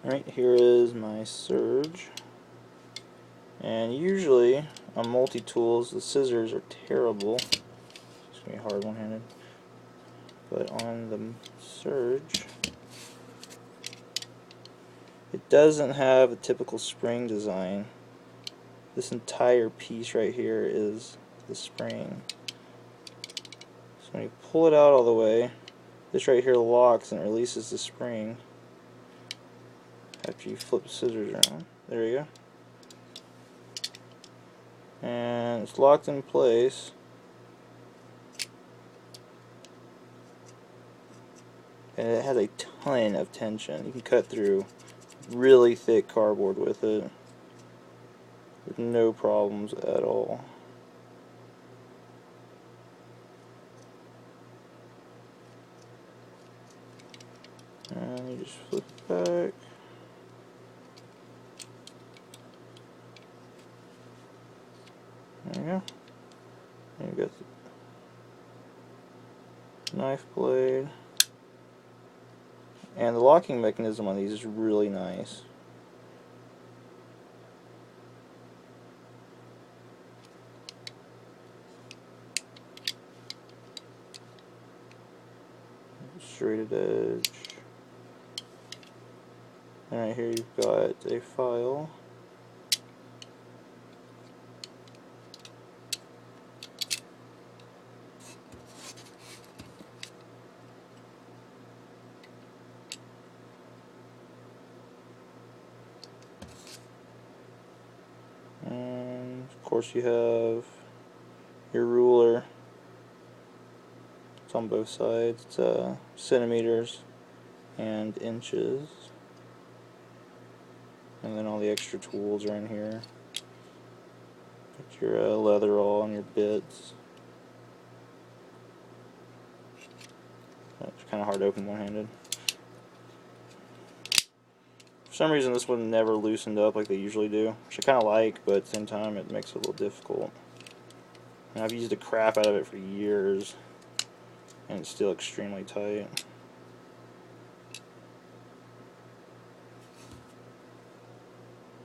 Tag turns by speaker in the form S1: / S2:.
S1: Alright, here is my surge. And usually on multi-tools the scissors are terrible. It's going to be hard one-handed. But on the surge, it doesn't have a typical spring design. This entire piece right here is the spring. So when you pull it out all the way, this right here locks and releases the spring after you flip the scissors around. There you go. And it's locked in place. And it has a ton of tension. You can cut through really thick cardboard with it with no problems at all. And you just flip it back. There you go. And you got the knife blade. And the locking mechanism on these is really nice. Straighted edge. And right here you've got a file. And of course you have your ruler. It's on both sides. It's centimeters and inches. And then all the extra tools are in here. Got your leather awl and your bits. It's kind of hard to open one-handed. For some reason this one never loosened up like they usually do, which I kind of like, but at the same time it makes it a little difficult. And I've used the crap out of it for years, and it's still extremely tight.